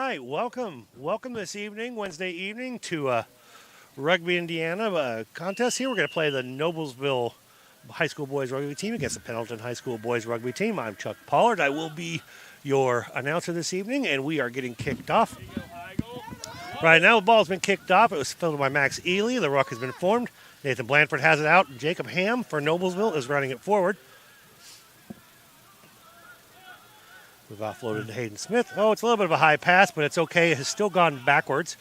right, welcome this evening, Wednesday evening, to Rugby Indiana contest. Here we're going to play the Noblesville High School Boys Rugby team against the Pendelton High School Boys Rugby team. I'm Chuck Pollard. I will be your announcer this evening, and we are getting kicked off. Right now, the ball's been kicked off. It was filled by Max Ely. The ruck has been formed. Nathan Blanford has it out. Jacob Ham for Noblesville is running it forward. We've offloaded to Hayden Smith. Oh, it's a little bit of a high pass, but it's okay. It has still gone backwards.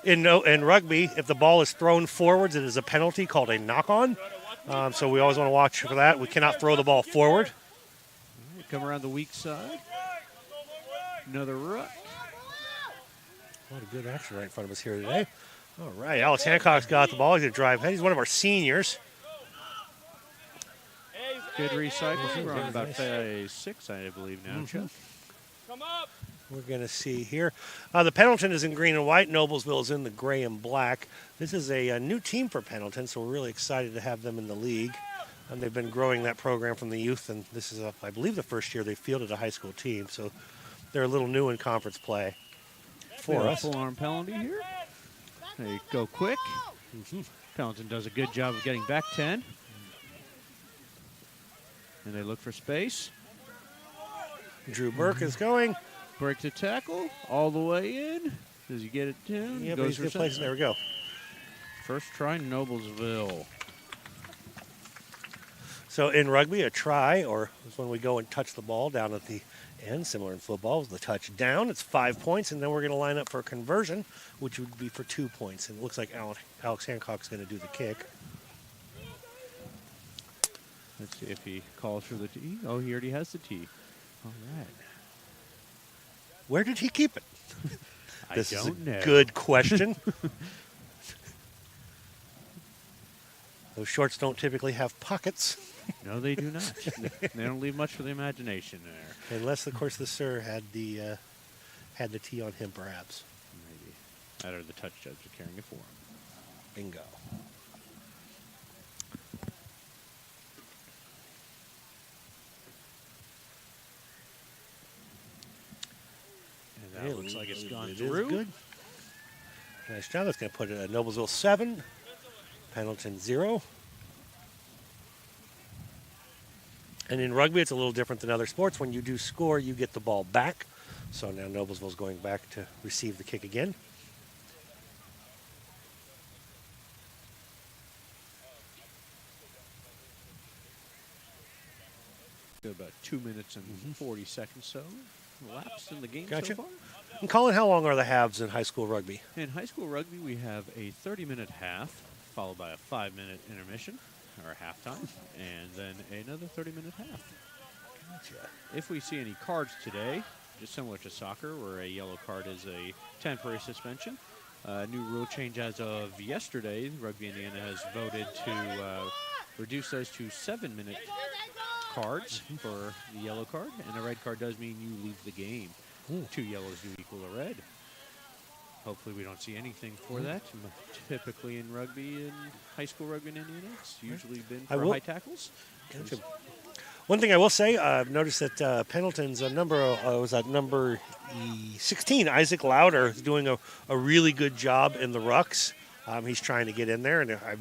In rugby, if the ball is thrown forwards, it is a penalty called a knock-on. So we always want to watch for that. We cannot throw the ball forward. Come around the weak side. Another ruck. A lot of good action right in front of us here today. All right, Alex Hancock's got the ball. He's going to drive ahead. He's one of our seniors. Good recycle. We're on about phase 6, I believe, now, Chuck. Come up. We're going to see here. The Pendelton is in green and white. Noblesville is in the gray and black. This is a new team for Pendelton, so we're really excited to have them in the league. And they've been growing that program from the youth, and this is, I believe, the first year they fielded a high school team. So they're a little new in conference play for us. Full-arm penalty here. They go quick. Pendelton does a good job of getting back 10. And they look for space. Drew Burke is going. Breaks a tackle all the way in. Does he get it down? Yeah, but he's good place. There we go. First try, Noblesville. So in rugby, a try, or when we go and touch the ball down at the end, similar in football, is the touchdown. It's 5 points, and then we're going to line up for a conversion, which would be for 2 points. And it looks like Alex Hancock's going to do the kick. Let's see if he calls for the tee. Oh, he already has the tee. All right. Where did he keep it? This I is don't know. Good question. Those shorts don't typically have pockets. No, they do not. They don't leave much for the imagination there. Unless, of course, the sir had the tee on him, perhaps. Maybe. That or the touch judge are carrying it for him. Bingo. That looks like it's gone through. Good. Nice job. That's going to put it at Noblesville 7, Pendelton 0. And in rugby, it's a little different than other sports. When you do score, you get the ball back. So now Noblesville's going back to receive the kick again. About 2 minutes and 40 seconds so elapsed in the game Gotcha. so far. And Colin, how long are the halves in high school rugby? In high school rugby, we have a 30-minute half, followed by a 5-minute intermission, or halftime, and then another 30-minute half. Gotcha. If we see any cards today, just similar to soccer, where a yellow card is a temporary suspension, new rule change as of yesterday, Rugby Indiana has voted to reduce those to 7-minute cards for the yellow card, and a red card does mean you leave the game. 2 yellows do equal a red. Hopefully we don't see anything for that. Typically in rugby, in high school rugby in Indiana, it's usually been for high tackles. Gotcha. One thing I will say, I've noticed that Pendleton's was at number 16, Isaac Lauder, is doing a really good job in the rucks. He's trying to get in there, and a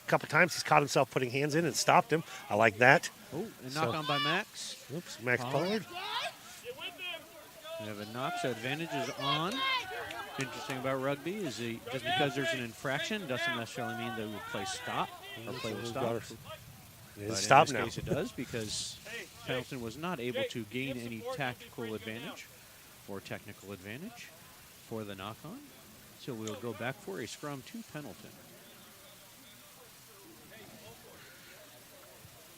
couple times he's caught himself putting hands in and stopped him. I like that. Oh, and knock on by Max. Oops, Max Pollard. We have a knock, so advantage is on. Interesting about rugby is just because there's an infraction doesn't necessarily mean that we'll play stop or play will stop. It is stop in now. this case it does, because Pendelton was not able to gain any tactical advantage or technical advantage for the knock-on. So we'll go back for a scrum to Pendelton.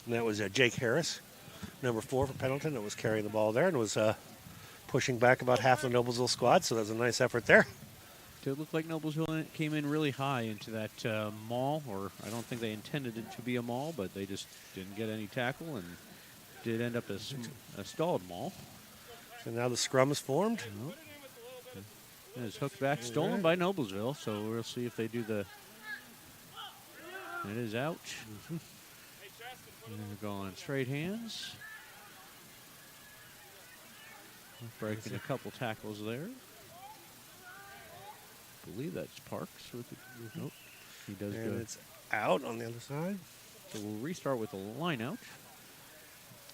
And that was Jake Harris, number 4 for Pendleton, that was carrying the ball there and was pushing back about half the Noblesville squad, so that was a nice effort there. It looked like Noblesville came in really high into that maul, or I don't think they intended it to be a maul, but they just didn't get any tackle and did end up a stalled maul. So now the scrum is formed. And it's hooked back, stolen by Noblesville, so we'll see if they do the... It is out. And they're going straight hands. Breaking a couple tackles there. believe that's Parks. Nope. He does And go. it's out on the other side. So we'll restart with a line out.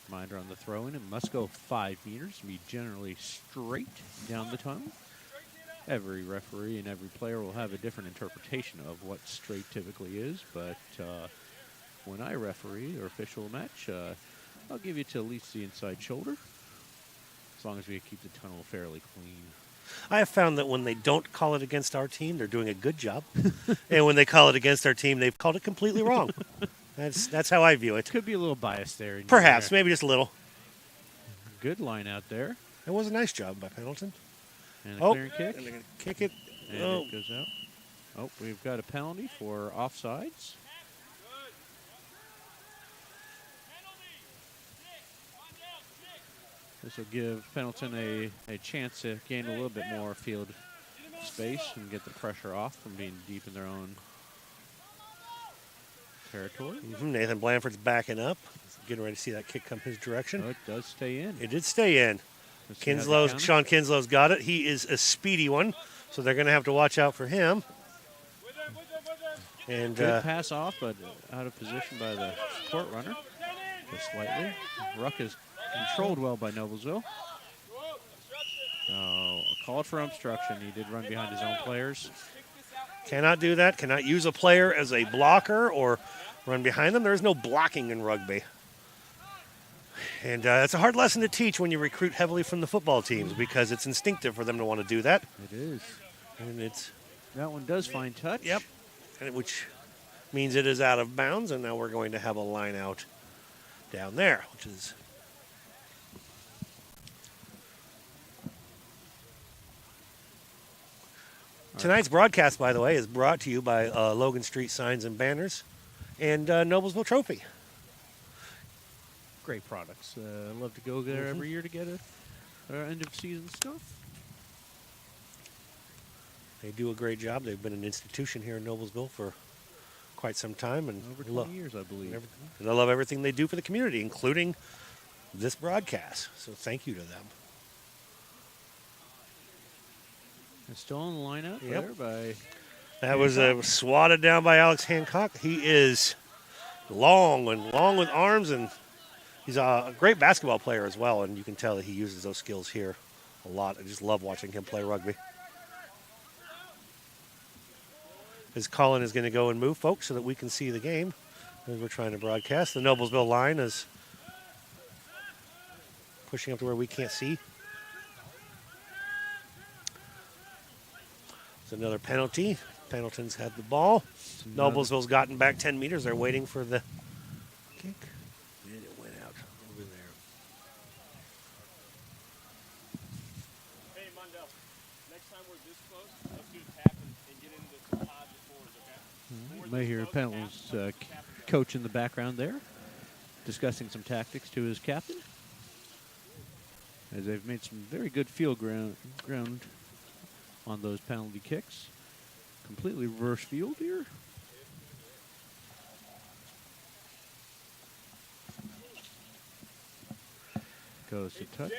Reminder on the throw-in, it must go 5 meters, be generally straight down the tunnel. Every referee and every player will have a different interpretation of what straight typically is, but when I referee or official a match, I'll give you to at least the inside shoulder, as long as we keep the tunnel fairly clean. I have found that when they don't call it against our team, they're doing a good job. And when they call it against our team, they've called it completely wrong. That's how I view it. Could be a little bias there. Perhaps, maybe just a little. Good line out there. It was a nice job by Pendleton. And a clearing kick. And they're going to kick it. And it goes out. Oh, we've got a penalty for offsides. This will give Pendleton a chance to gain a little bit more field space and get the pressure off from being deep in their own territory. Nathan Blanford's backing up. Getting ready to see that kick come his direction. Oh, it does stay in. It did stay in. Sean Kinslow's got it. He is a speedy one, so they're going to have to watch out for him. And good pass off, but out of position by the support runner. Just slightly. Ruck is controlled well by Noblesville. Called for obstruction. He did run behind his own players. Cannot do that. Cannot use a player as a blocker or run behind them. There is no blocking in rugby. And it's a hard lesson to teach when you recruit heavily from the football teams because it's instinctive for them to want to do that. It is. And that one does find touch. Yep. And which means it is out of bounds, and now we're going to have a line out down there, which is tonight's broadcast, by the way, is brought to you by Logan Street Signs and Banners and Noblesville Trophy. Great products. I love to go there every year to get end of season stuff. They do a great job. They've been an institution here in Noblesville for quite some time, and over 20 years, I believe. And I love everything they do for the community, including this broadcast. So thank you to them. It's still on the line out there by. That was swatted down by Alex Hancock. He is long with arms, and he's a great basketball player as well. And you can tell that he uses those skills here a lot. I just love watching him play rugby. As Colin is going to go and move, folks, so that we can see the game as we're trying to broadcast. The Noblesville line is pushing up to where we can't see. It's another penalty. Pendleton's had the ball. Noblesville's gotten back 10 meters. They're waiting for the kick. And it went out over there. Hey, Mundell, next time we're this close, let's do a tap and get into some positive forwards, okay? You may hear Pendleton's coach in the background there, discussing some tactics to his captain. As they've made some very good field ground on those penalty kicks. Completely reverse field here. Goes to touch.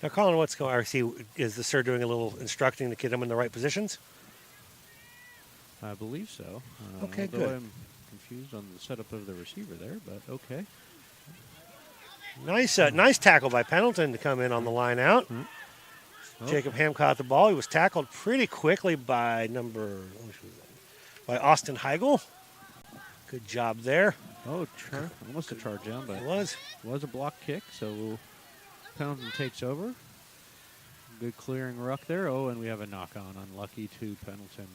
Now, Colin, what's going on? Is the sir doing a little instructing to get them in the right positions? I believe so. Okay, although good. I'm confused on the setup of the receiver there, but okay. Nice tackle by Pendleton to come in on the line out. Jacob Ham caught the ball. He was tackled pretty quickly by Austin Heigl. Good job there. Almost a charge down, but it was a block kick, so Pendleton takes over. Good clearing ruck there. Oh, and we have a knock-on. Unlucky to Pendleton.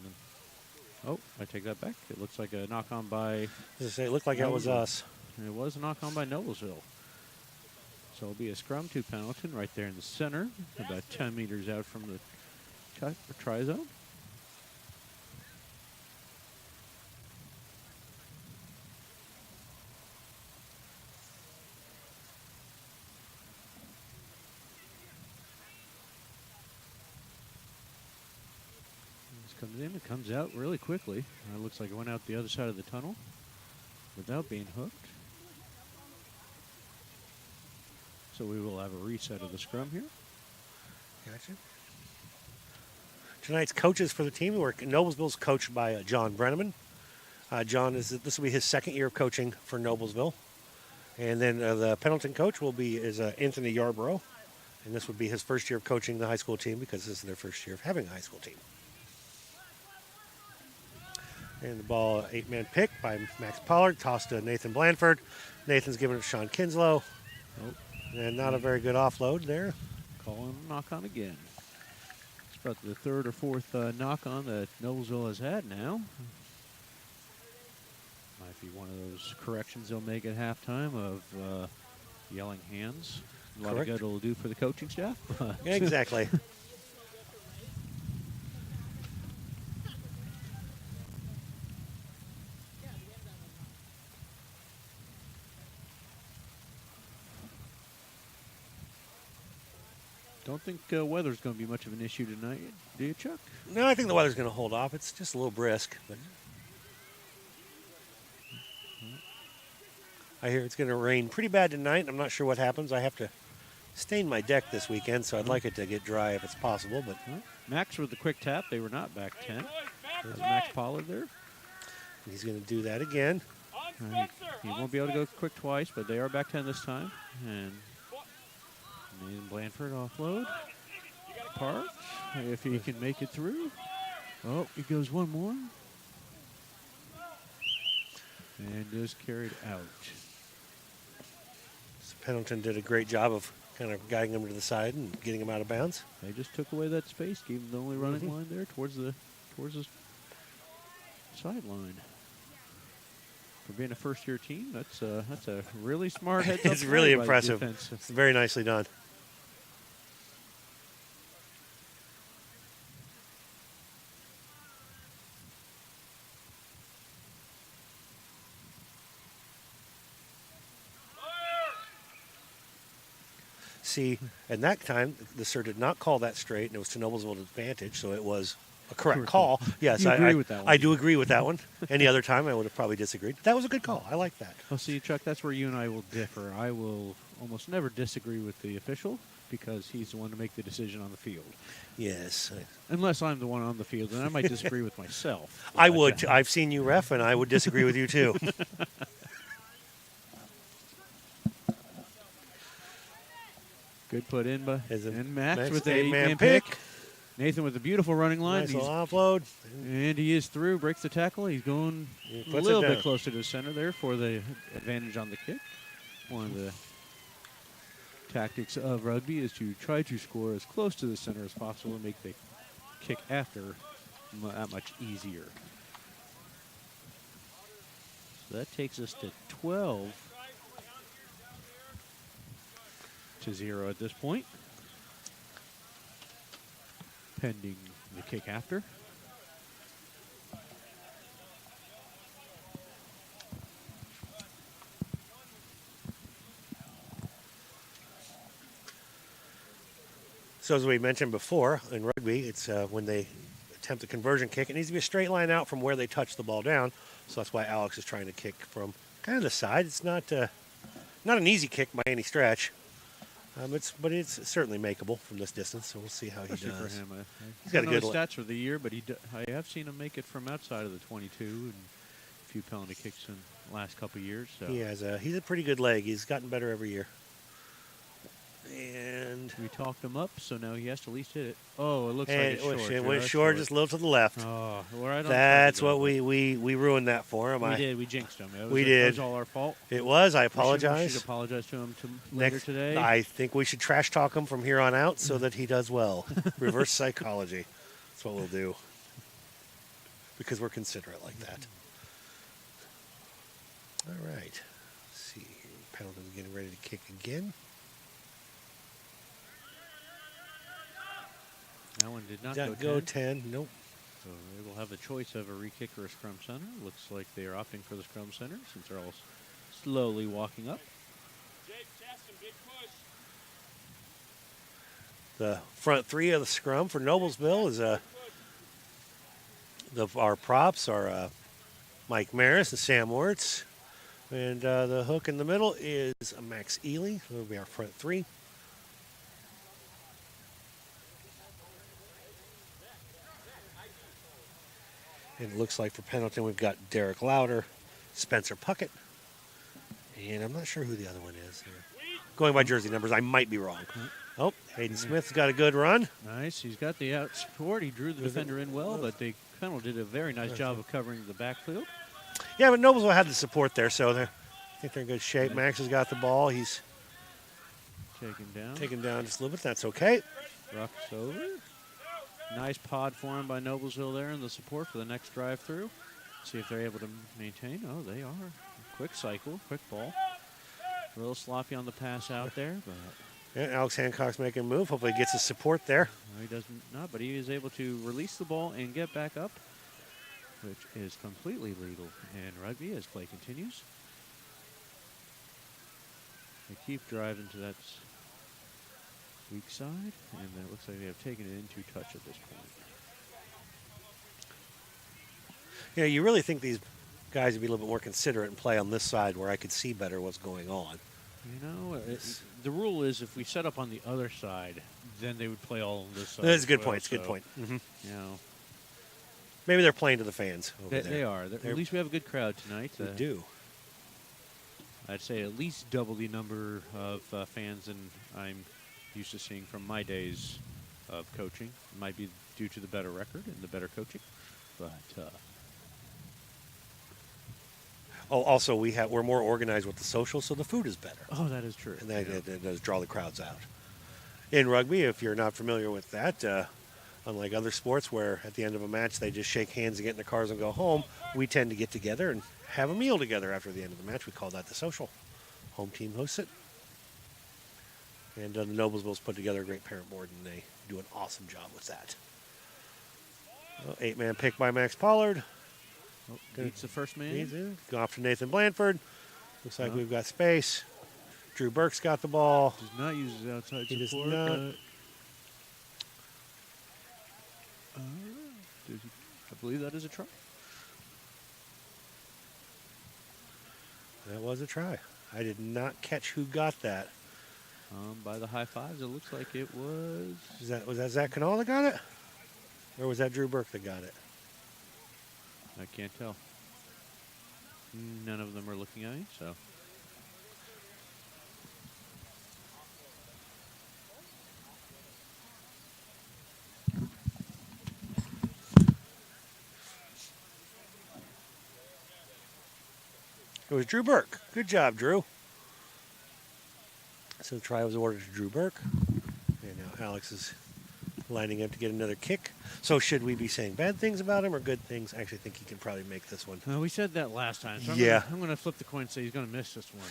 Oh, I take that back. It looks like a knock-on by... It looked like that was us. It was a knock-on by Noblesville. So it'll be a scrum to Pendleton right there in the center, about 10 meters out from the try zone. Comes in and comes out really quickly. Looks like it went out the other side of the tunnel without being hooked. So we will have a reset of the scrum here. Gotcha. Tonight's coaches for the team were Noblesville's coached by John Brenneman. John this will be his second year of coaching for Noblesville, and then the Pendelton coach is Anthony Yarborough, and this would be his first year of coaching the high school team because this is their first year of having a high school team. And the ball, 8-man pick by Max Pollard, tossed to Nathan Blanford. Nathan's giving it to Sean Kinslow. Nope. And not a very good offload there. Calling a knock on again. It's about the third or fourth knock on that Noblesville has had now. Might be one of those corrections they'll make at halftime of yelling hands. A lot of good it'll do for the coaching staff. Yeah, exactly. Don't think weather's going to be much of an issue tonight, do you, Chuck? No, I think the weather's going to hold off. It's just a little brisk. But I hear it's going to rain pretty bad tonight. I'm not sure what happens. I have to stain my deck this weekend, so I'd like it to get dry if it's possible. But Max with the quick tap. They were not back 10. There's Max Pollard there. He's going to do that again. He won't be able to go quick twice, but they are back 10 this time. And Nathan Blanford offload. Park, if he can make it through. Oh, he goes one more. And is carried out. So Pendelton did a great job of kind of guiding him to the side and getting him out of bounds. They just took away that space, gave him the only running line there towards the sideline. For being a first-year team, that's a really smart heads-up. It's really play by the impressive. defense. It's very nicely done. See, at that time, the sir did not call that straight, and it was to Noblesville's advantage, so it was a correct call. Yes, You agree with that one. I do agree with that one. Any other time, I would have probably disagreed. That was a good call. I like that. Well, see, Chuck, that's where you and I will differ. I will almost never disagree with the official because he's the one to make the decision on the field. Yes. Unless I'm the one on the field, and I might disagree with myself. I would. I've seen you ref, and I would disagree with you, too. Good put in by and Max with the 8-man 8-man pick. Nathan with a beautiful running line. Nice little offload. And he is through, breaks the tackle. He's going a little bit closer to the center there for the advantage on the kick. One of the tactics of rugby is to try to score as close to the center as possible and make the kick after that much easier. So that takes us to 12-0 at this point. Pending the kick after. So as we mentioned before, in rugby, it's when they attempt a conversion kick, it needs to be a straight line out from where they touch the ball down. So that's why Alex is trying to kick from kind of the side. It's not an easy kick by any stretch. But it's certainly makeable from this distance, so we'll see how he does. For him, He's got a good stats for the year, but I have seen him make it from outside of the 22 and a few penalty kicks in the last couple of years. So. He's a pretty good leg. He's gotten better every year. And we talked him up, so now he has to at least hit it. Oh, it looks like it's short. It went short, just a little to the left. Oh, right on. That's what we ruined that for him. We did. We jinxed him. It was all our fault. It was. I apologize. We should apologize to him later today. I think we should trash talk him from here on out so that he does well. Reverse psychology. That's what we'll do. Because we're considerate like that. All right. Let's see. Pendleton's getting ready to kick again. That one did not go 10. Nope. So they will have the choice of a re-kick or a scrum center. Looks like they are opting for the scrum center since they're all slowly walking up. The front three of the scrum for Noblesville is Our props are Mike Maris and Sam Wertz. And the hook in the middle is Max Ely. That'll be our front three. And it looks like for Pendleton, we've got Derek Lauder, Spencer Puckett, and I'm not sure who the other one is. Going by jersey numbers, I might be wrong. Oh, Hayden Smith's got a good run. Nice. He's got the out support. He drew the defender in well, but the Pendleton did a very nice job of covering the backfield. Yeah, but Noblesville had the support there, so I think they're in good shape. Max has got the ball. He's taken down just a little bit. That's okay. Rucks over. Nice pod form by Noblesville there in the support for the next drive through. See if they're able to maintain. Oh, they are. Quick cycle, quick ball. A little sloppy on the pass out there, but yeah, Alex Hancock's making a move. Hopefully he gets his support there. no, he doesn't not, but he is able to release the ball and get back up, which is completely legal in rugby as play continues. They keep driving to that weak side, and it looks like they have taken it into touch at this point. Yeah, you really think these guys would be a little bit more considerate and play on this side where I could see better what's going on. You know, the rule is if we set up on the other side, then they would play all on this side. That's a good as well, point. It's a good point. You know, Maybe they're playing to the fans over there. they are. At least we have a good crowd tonight. We do. I'd say at least double the number of fans than I'm used to seeing from my days of coaching. It might be due to the better record and the better coaching, but also we're more organized with the social, so the food is better, oh, that is true. and that does draw the crowds out. In rugby, if you're not familiar with that, unlike other sports where at the end of a match they just shake hands and get in their cars and go home, we tend to get together and have a meal together after the end of the match. We call that the social. Home team hosts it. And the Noblesville's put together a great parent board, and they do an awesome job with that. 8-man pick by Max Pollard. Oh, beats the first man. Go off to Nathan Blanford. Looks like we've got space. Drew Burke's got the ball. Does not use his outside He does support. not. I believe that is a try. That was a try. I did not catch who got that. By the high fives, it looks like it was. Was that Zach Canal that got it? Or was that Drew Burke that got it? I can't tell. None of them are looking at me, so. It was Drew Burke. Good job, Drew. So the try was awarded to Drew Burke. And now Alex is lining up to get another kick. So should we be saying bad things about him or good things? I actually think he can probably make this one. We said that last time. So I'm going to flip the coin and say he's going to miss this one.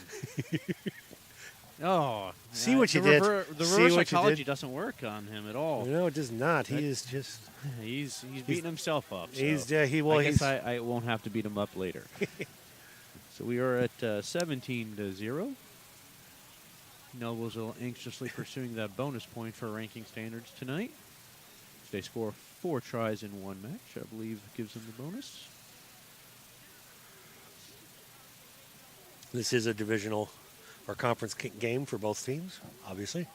See what you did. The reverse psychology doesn't work on him at all. No, it does not. He is just. He's beating himself up. So I guess I won't have to beat him up later. So we are at 17-0. Noblesville anxiously pursuing that bonus point for ranking standards tonight. If they score 4 tries in one match, I believe gives them the bonus. This is a divisional or conference game for both teams, obviously.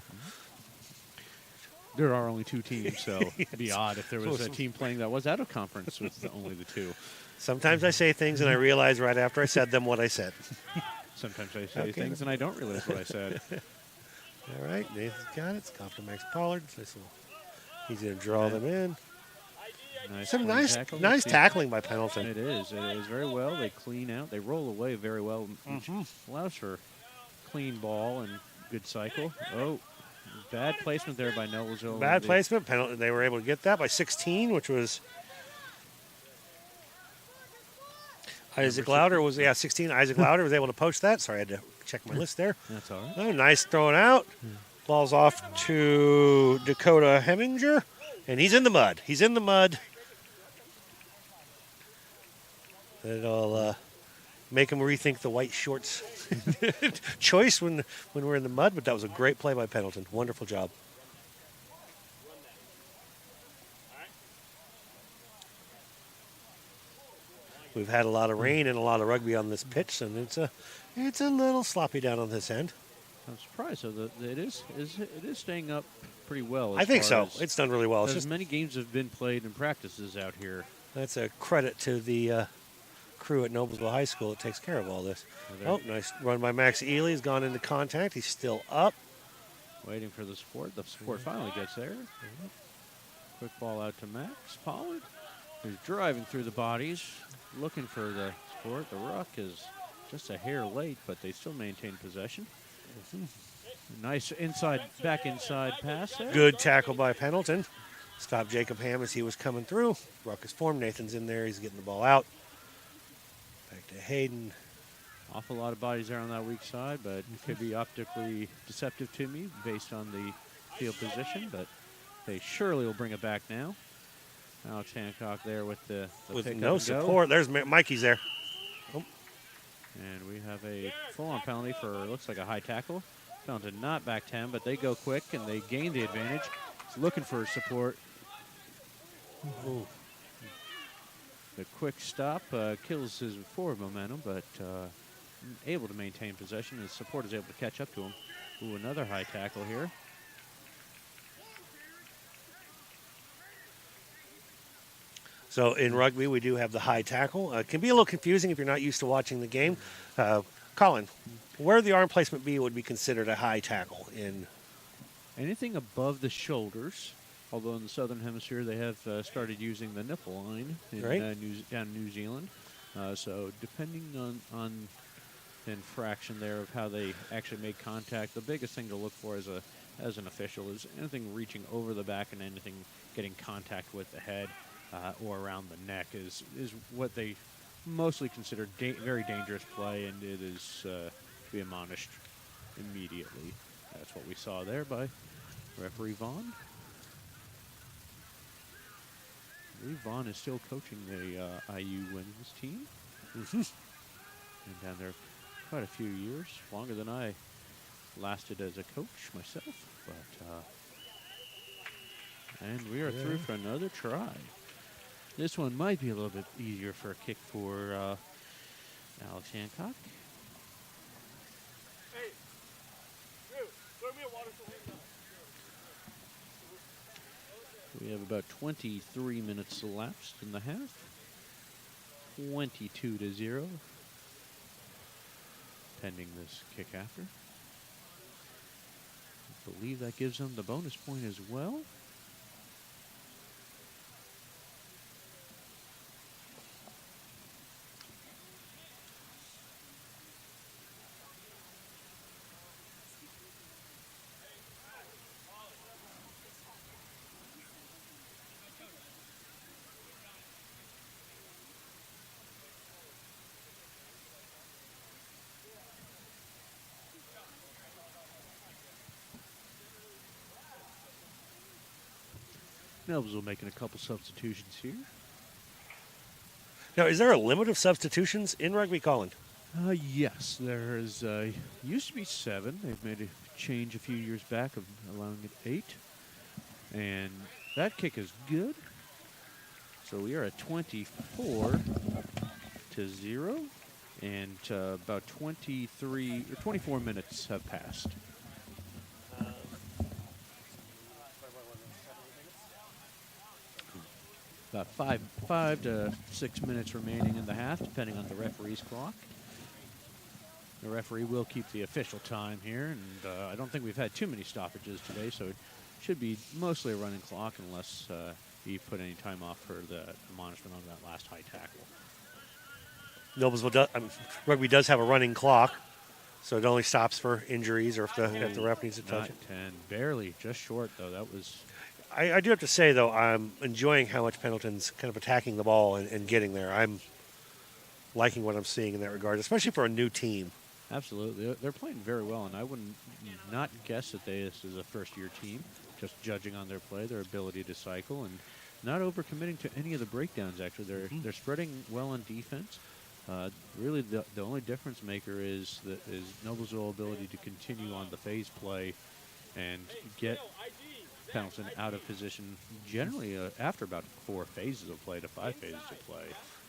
There are only 2 teams, so it'd be odd if there was a team playing that was out of conference with only the 2. Sometimes I say things and I realize right after I said them what I said. Sometimes I say things and I don't realize what I said. All right, Nathan's got it. It's off to Max Pollard. He's going to draw them in. Some nice tackling by Pendleton. It is very well. They clean out. They roll away very well. Allows for clean ball and good cycle. Oh, bad placement there by Noblesville. Bad placement. Pendleton. They were able to get that by 16, which was Isaac Lauder 16. Isaac Lauder was able to poach that. Sorry, I had to check my list there. That's all right. Oh, nice throwing out. Ball's off to Dakota Heminger, and he's in the mud. It'll make him rethink the white shorts choice when we're in the mud, but that was a great play by Pendelton. Wonderful job. We've had a lot of rain and a lot of rugby on this pitch, and it's a little sloppy down on this end. I'm surprised. So it is staying up pretty well. I think so. It's done really well. It's As just many games have been played in practices out here. that's a credit to the crew at Noblesville High School that takes care of all this. Oh, nice run by Max Ely. He's gone into contact. He's still up. Waiting for the support. The support finally gets there. Quick ball out to Max Pollard, who's driving through the bodies, looking for the support. The ruck is just a hair late, but they still maintain possession. Nice back inside pass there. Good tackle by Pendleton. Stopped Jacob Ham as he was coming through. Ruck is formed. Nathan's in there. He's getting the ball out. Back to Hayden. Awful lot of bodies there on that weak side, but it could be optically deceptive to me based on the field position, but they surely will bring it back now. Alex Hancock there with the With pick no up and go. support. There's Mikey's there. Oh. And we have a full-on penalty for, looks like a high tackle. Pendleton not back 10, but they go quick and they gain the advantage. He's looking for support. Ooh. The quick stop kills his forward momentum, but able to maintain possession. His support is able to catch up to him. Ooh, another high tackle here. So in rugby, we do have the high tackle. It can be a little confusing if you're not used to watching the game. Colin, where the arm placement be would be considered a high tackle in? Anything above the shoulders, although in the Southern Hemisphere they have started using the nipple line in Right. down in New Zealand. So depending on the infraction there of how they actually make contact, the biggest thing to look for as an official is anything reaching over the back and anything getting contact with the head or around the neck is what they mostly consider very dangerous play, and it is to be admonished immediately. That's what we saw there by referee Vaughn. Referee Vaughn is still coaching the IU women's team. Been down there quite a few years, longer than I lasted as a coach myself. But and we are through for another try. This one might be a little bit easier for a kick for Alex Hancock. Hey, Drew, throw me a water so We have about 23 minutes elapsed in the half. 22-0. Pending this kick after. I believe that gives them the bonus point as well. Noblesville making a couple substitutions here. Now, is there a limit of substitutions in rugby, Colin? Yes, there is. Used to be 7. They've made a change a few years back of allowing it 8. And that kick is good. So we are at 24-0. And about 23 or 24 minutes have passed. About 5 to 6 minutes remaining in the half, depending on the referee's clock. The referee will keep the official time here, and I don't think we've had too many stoppages today, so it should be mostly a running clock unless he put any time off for the admonishment on that last high tackle. Noblesville rugby does have a running clock, so it only stops for injuries or if the ref needs to touch it. 10, barely, just short though. That was. I do have to say, though, I'm enjoying how much Pendleton's kind of attacking the ball and getting there. I'm liking what I'm seeing in that regard, especially for a new team. Absolutely. They're playing very well, and I wouldn't not guess that this is a first-year team, just judging on their play, their ability to cycle, and not overcommitting to any of the breakdowns, actually. They're spreading well on defense. Really, the only difference maker is Noblesville's ability to continue on the phase play and get Pendleton out of position generally after about 4 phases of play to 5 phases of play.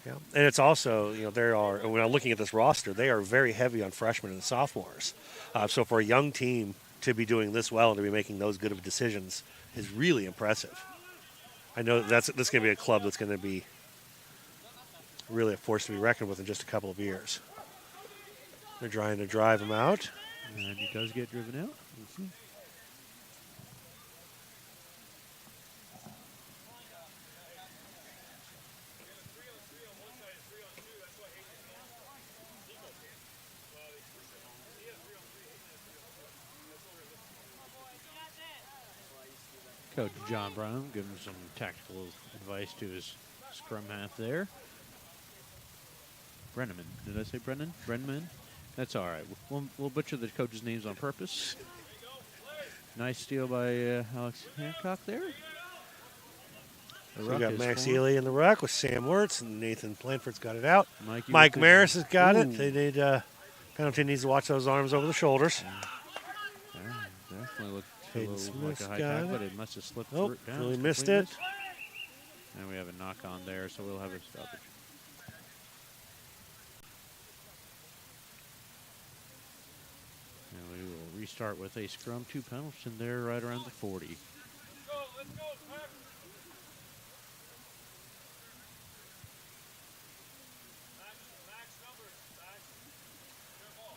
Yeah, and it's also, when I'm looking at this roster, they are very heavy on freshmen and sophomores. So for a young team to be doing this well and to be making those good of decisions is really impressive. I know this is going to be a club that's going to be really a force to be reckoned with in just a couple of years. They're trying to drive him out. And he does get driven out. Coach John Brown giving some tactical advice to his scrum half there. Brenneman. Did I say Brennan? Brenneman? That's all right. We'll butcher the coach's names on purpose. Nice steal by Alex Hancock there. So we got Max Ely in the ruck with Sam Wirtz, and Nathan Planford's got it out. Mikey Mike Maris has got it. They need Pendelton needs to watch those arms over the shoulders. Yeah, definitely looked a Hayden little like Smith's a high got tackle, it. but it must have slipped Nope, down. really missed it. And we have a knock on there, so we'll have a stoppage. And we will restart with a scrum to Pendleton there right around the 40. Let's go, Pack. Max numbers, Max. Good ball.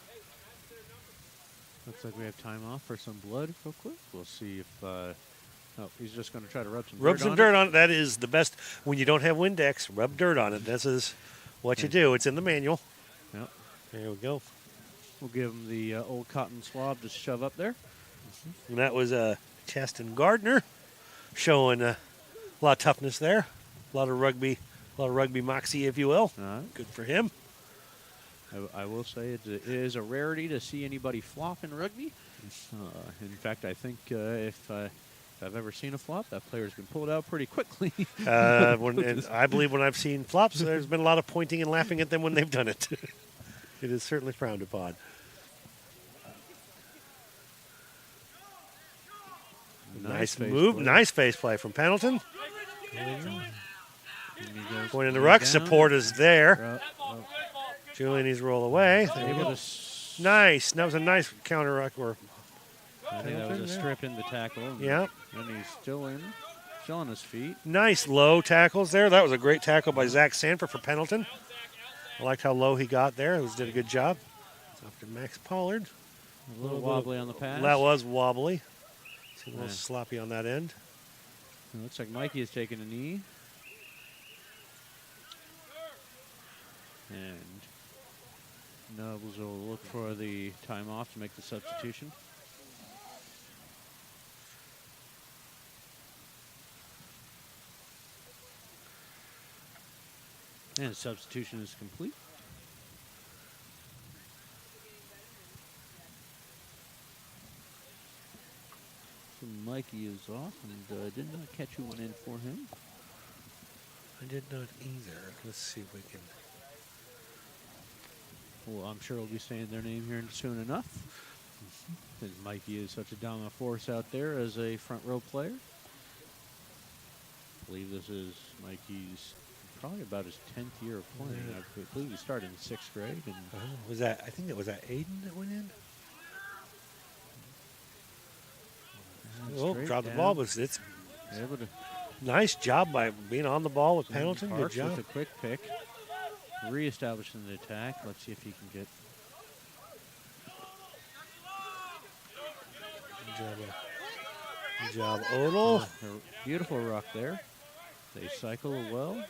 Hey, that's their numbers. Looks like we have time off for some blood real quick. We'll see if... oh, he's just going to try to rub some dirt on it. That is the best. When you don't have Windex, rub dirt on it. This is what you do. It's in the manual. Yep. There we go. We'll give him the old cotton swab to shove up there. And that was Chaston Gardner showing a lot of toughness there. A lot of rugby moxie, if you will. Good for him. I will say it is a rarity to see anybody flop in rugby. In fact, I think if I've ever seen a flop, that player's been pulled out pretty quickly. And I believe when I've seen flops, there's been a lot of pointing and laughing at them when they've done it. It is certainly frowned upon. Nice move. Play. Nice face play from Pendelton. Going in the ruck. Support is there. Julian needs to roll away. Nice. That was a nice counter ruck. I think that was a strip in the tackle. Yeah. And he's still on his feet. Nice low tackles there. That was a great tackle by Zach Sanford for Pendleton. I liked how low he got there. He did a good job. After Max Pollard. A little wobbly on the pass. That was wobbly. A little sloppy on that end. It looks like Mikey is taking a knee. And Nobles will look for the time off to make the substitution. And the substitution is complete. So Mikey is off, and did not catch who went in for him. I did not either. Let's see if we can. Well, I'm sure we'll be saying their name here soon enough. Because Mikey is such a dominant force out there as a front row player. I believe this is Mikey's probably about his 10th year of playing. Yeah. I believe he started in 6th grade. And I think it was that Aiden that went in? Dropped the ball, but it's nice job by being on the ball with Pendleton. Good job. With a quick pick. Reestablishing the attack. Let's see if he can get. Good job, Odell. Beautiful ruck there. They cycle well.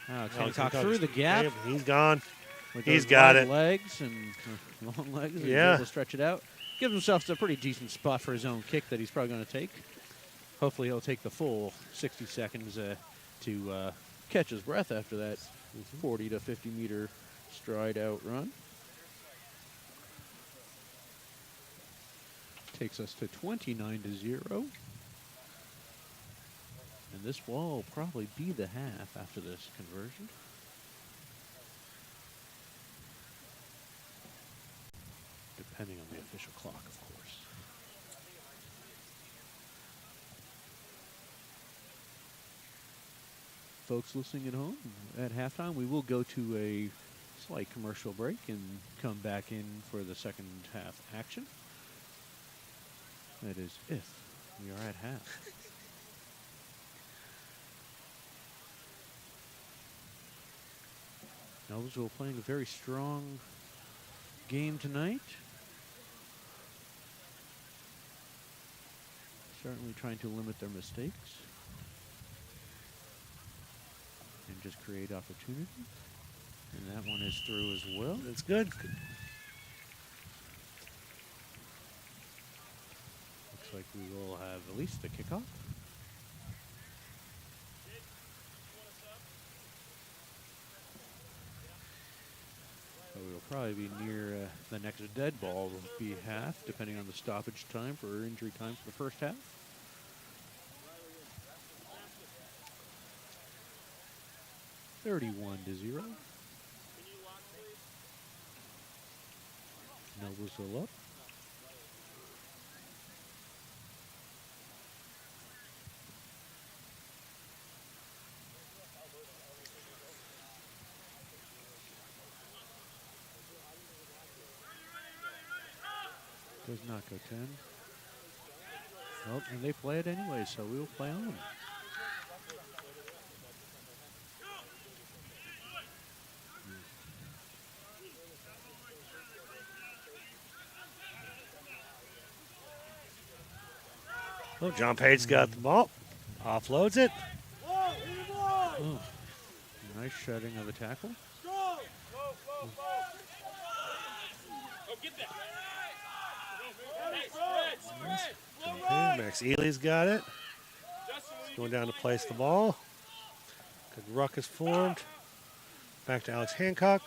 Hancock through the gap. He's gone. He's got it. Legs and long legs. And yeah. He's able to stretch it out. Gives himself a pretty decent spot for his own kick that he's probably going to take. Hopefully he'll take the full 60 seconds to catch his breath after that 40 to 50 meter stride out run. Takes us to 29-0. And this will probably be the half after this conversion. Depending on the official clock, of course. Folks listening at home, at halftime, we will go to a slight commercial break and come back in for the second half action. That is if we are at half. Noblesville playing a very strong game tonight. Certainly trying to limit their mistakes and just create opportunity. And that one is through as well. That's good. Looks like we will have at least the kickoff. So we'll probably be near the next dead ball will be half, depending on the stoppage time for injury time for the first half. (31-0). Noblesville up. Does not go 10. Well, and they play it anyway, so we will play on. Oh, John Page's got the ball. Offloads it. Oh, nice shedding of the tackle. Okay, Max Ely's got it. He's going down to place the ball. Good ruckus formed. Back to Alex Hancock.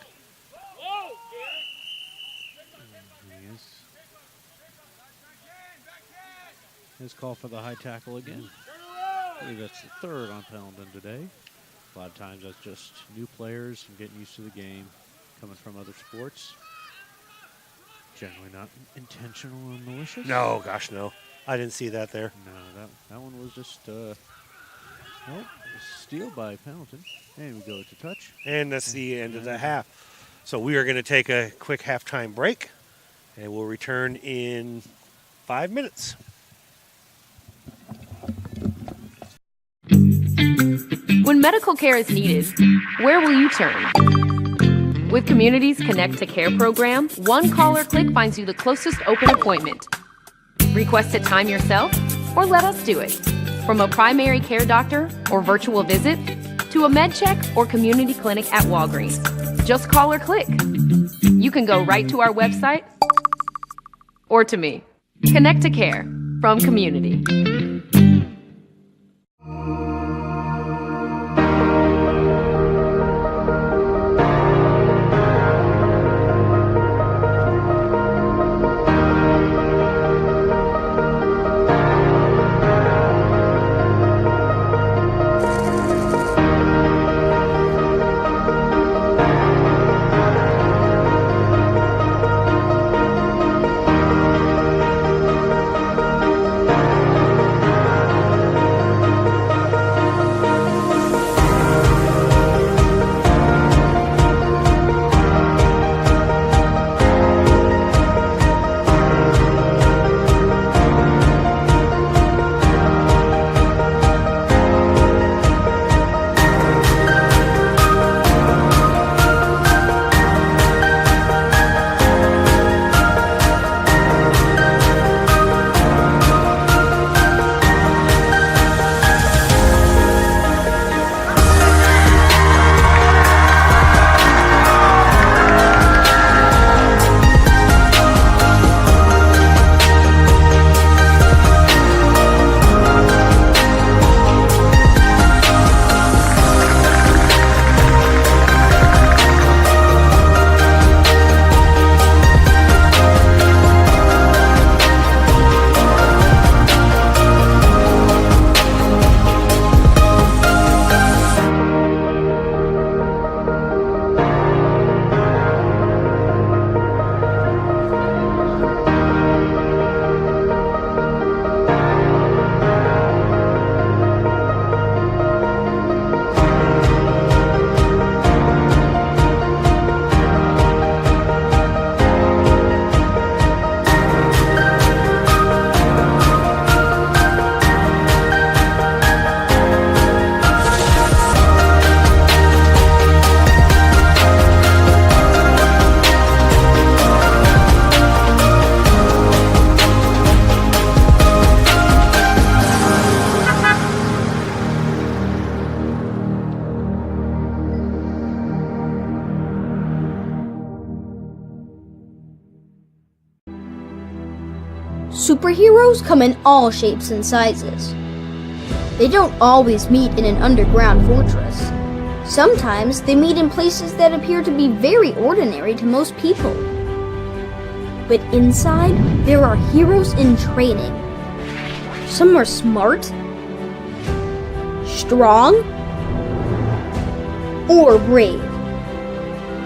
His call for the high tackle again. I believe that's the third on Pendelton today. A lot of times that's just new players and getting used to the game, coming from other sports. Generally not intentional and malicious. No, gosh, no. I didn't see that there. No, that one was just steal by Pendelton. And we go to touch. And that's the end of the half. So we are going to take a quick halftime break, and we'll return in 5 minutes. When medical care is needed, where will you turn? With Community's Connect to Care program, one call or click finds you the closest open appointment. Request a time yourself, or let us do it. From a primary care doctor or virtual visit, to a med check or community clinic at Walgreens. Just call or click. You can go right to our website or to me. Connect to Care from Community. Superheroes come in all shapes and sizes. They don't always meet in an underground fortress. Sometimes they meet in places that appear to be very ordinary to most people. But inside, there are heroes in training. Some are smart, strong, or brave.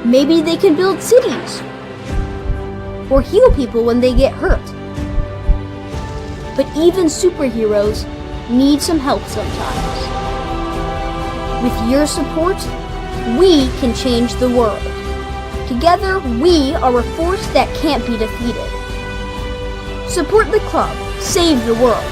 Maybe they can build cities, or heal people when they get hurt. But even superheroes need some help sometimes. With your support, we can change the world. Together, we are a force that can't be defeated. Support the club. Save the world.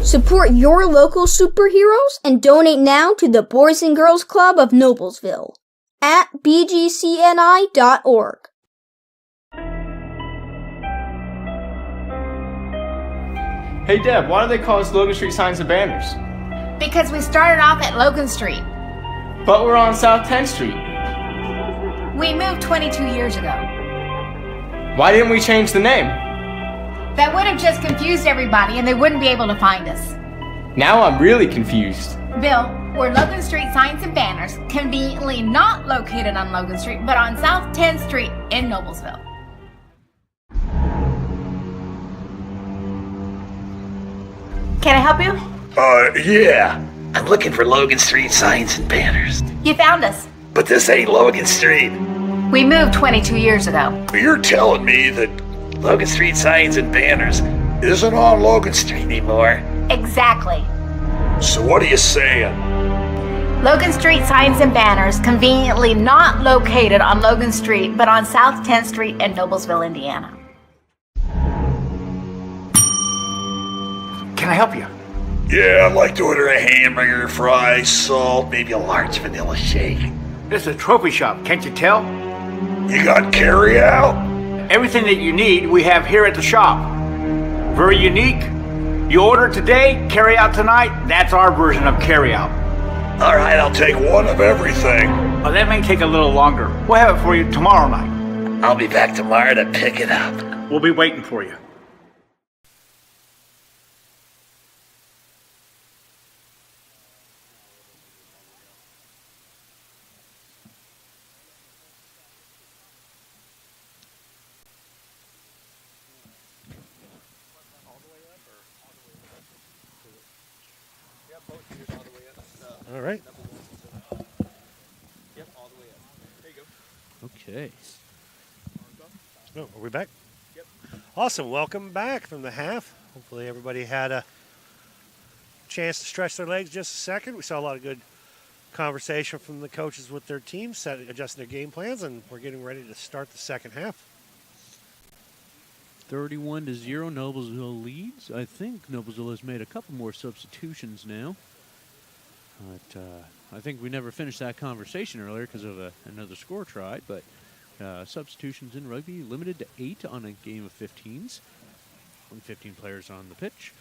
Support your local superheroes and donate now to the Boys and Girls Club of Noblesville at bgcni.org. Hey Deb, why do they call us Logan Street Signs and Banners? Because we started off at Logan Street. But we're on South 10th Street. We moved 22 years ago. Why didn't we change the name? That would have just confused everybody and they wouldn't be able to find us. Now I'm really confused. Bill, we're Logan Street Signs and Banners, conveniently not located on Logan Street, but on South 10th Street in Noblesville. Can I help you? Yeah. I'm looking for Logan Street Signs and Banners. You found us. But this ain't Logan Street. We moved 22 years ago. You're telling me that Logan Street Signs and Banners isn't on Logan Street anymore? Exactly. So what are you saying? Logan Street Signs and Banners, conveniently not located on Logan Street, but on South 10th Street in Noblesville, Indiana. Can I help you? Yeah, I'd like to order a hamburger, fries, salt, maybe a large vanilla shake. This is a trophy shop, can't you tell? You got carry out? Everything that you need, we have here at the shop. Very unique. You order today, carry out tonight. That's our version of carry out. All right, I'll take one of everything. Well, that may take a little longer. We'll have it for you tomorrow night. I'll be back tomorrow to pick it up. We'll be waiting for you. All right. Yep, all the way up. There you go. Okay. Oh, are we back? Yep. Awesome. Welcome back from the half. Hopefully everybody had a chance to stretch their legs just a second. We saw a lot of good conversation from the coaches with their teams, adjusting their game plans, and we're getting ready to start the second half. 31-0, Noblesville leads. I think Noblesville has made a couple more substitutions now. But I think we never finished that conversation earlier because of another score tried. But substitutions in rugby limited to 8 on a game of 15s. 15 players on the pitch.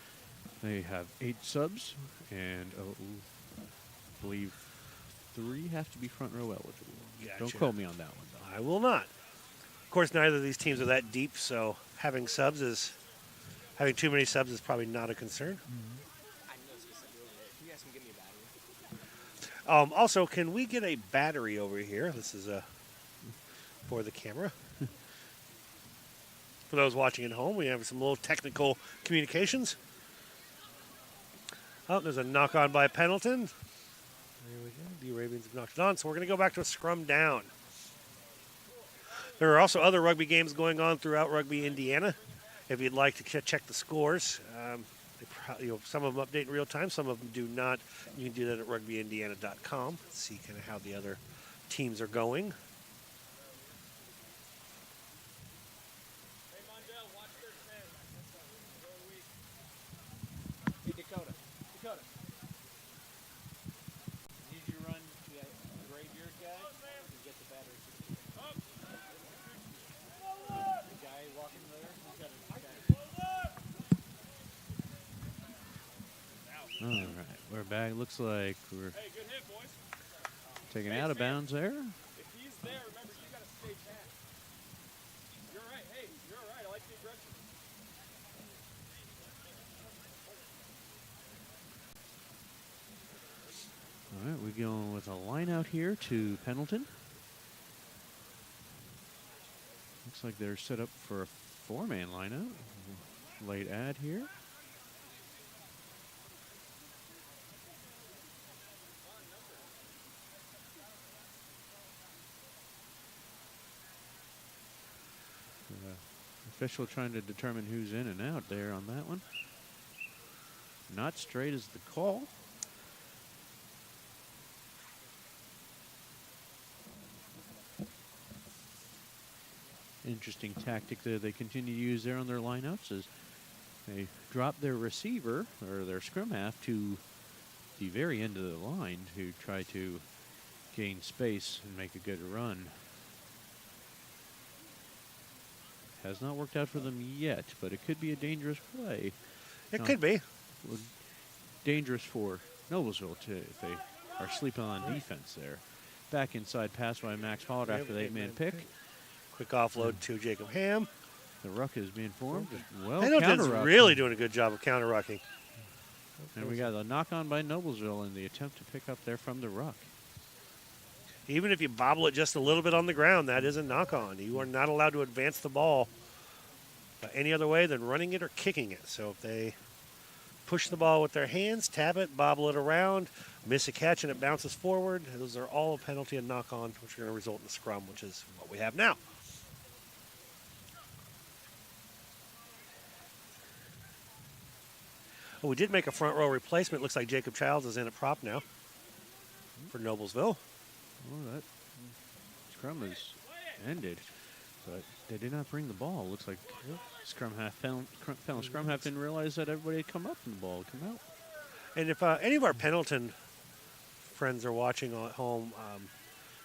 They have 8 subs, and I believe 3 have to be front row eligible. Gotcha. Don't quote me on that one, though. I will not. Of course, neither of these teams are that deep, so having too many subs is probably not a concern. I know specifically. You guys can give me a battery. Also, can we get a battery over here? This is for the camera. For those watching at home, we have some little technical communications. Oh, there's a knock on by Pendelton. There we go. The Arabians have knocked it on, so we're going to go back to a scrum down. There are also other rugby games going on throughout Rugby, Indiana. If you'd like to check the scores, some of them update in real time, some of them do not. You can do that at rugbyindiana.com. See kind of how the other teams are going. Hey, Mondell, watch their 10. Hey, Dakota. Need you to run to that graveyard guy and get the battery. The guy walking there, he's got a All right, we're back. Looks like we're Hey, good hit, boys. taken out of bounds there. If he's there, remember, you got to stay back. be going with a line out here to Pendelton. Looks like they're set up for a 4-man lineup. Late ad here. Official trying to determine who's in and out there on that one. Not straight is the call. Interesting tactic that they continue to use there on their lineups is they drop their receiver or their scrum half to the very end of the line to try to gain space and make a good run. Has not worked out for them yet, but it could be a dangerous play. It could be. Dangerous for Noblesville, too, if they are sleeping on defense there. Back inside pass by Max Pollard after the 8-man pick. Quick offload to Jacob Ham. The ruck is being formed. Well, Pendleton's really doing a good job of counter-rucking. And we got a knock-on by Noblesville in the attempt to pick up there from the ruck. Even if you bobble it just a little bit on the ground, that is a knock-on. You are not allowed to advance the ball any other way than running it or kicking it. So if they push the ball with their hands, tap it, bobble it around, miss a catch, and it bounces forward, those are all a penalty and knock-on, which are going to result in a scrum, which is what we have now. Well, we did make a front row replacement. Looks like Jacob Childs is in at prop now for Noblesville. Well, that scrum is ended, but they did not bring the ball. Looks like scrum half didn't realize that everybody had come up and the ball would come out. And if any of our Pendleton friends are watching at home,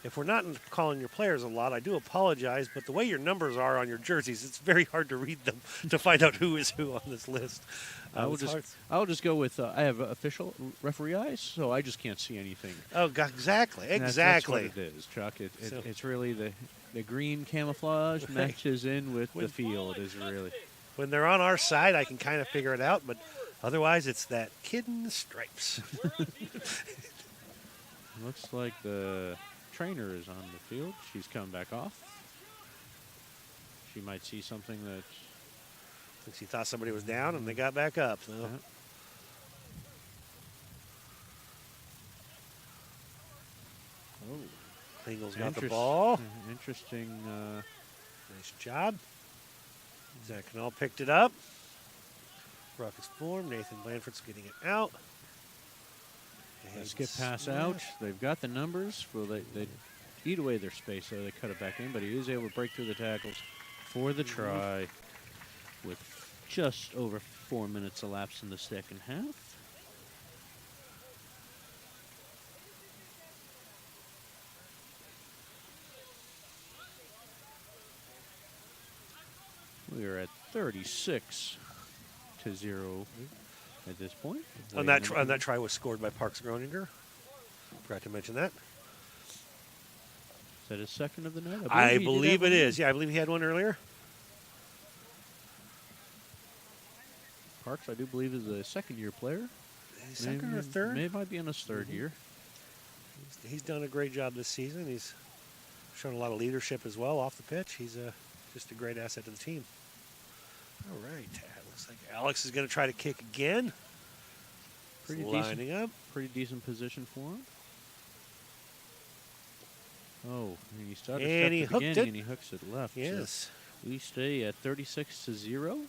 if we're not calling your players a lot, I do apologize, but the way your numbers are on your jerseys, it's very hard to read them to find out who is who on this list. I'll just go with, I have official referee eyes, so I just can't see anything. Oh, exactly. That's what it is, Chuck. It's really the green camouflage matches in with the field is really. When they're on our side, I can kind of figure it out, but otherwise it's that kid in the stripes. Looks like the trainer is on the field. She's coming back off. She might see something that... She thought somebody was down and they got back up. So. Oh, Ingles got the ball. Interesting. Nice job. Zach Knoll picked it up. Ruck is formed. Nathan Blanford's getting it out. Skip pass out. They've got the numbers. Well, they eat away their space, so they cut it back in, but he is able to break through the tackles for the try with just over 4 minutes elapsed in the second half. We are at 36-0 at this point. And that try was scored by Parks Groninger. Forgot to mention that. Is that his second of the night? I believe it is. Yeah, I believe he had one earlier. Parks, I do believe, is a second-year player. Second or third? Maybe might be in his third year. He's done a great job this season. He's shown a lot of leadership as well off the pitch. He's just a great asset to the team. All right. Looks like Alex is going to try to kick again. Lining up. Pretty decent position for him. Oh, and he started and he hooked it. And he hooks it left. Yes. So we stay at 36-0.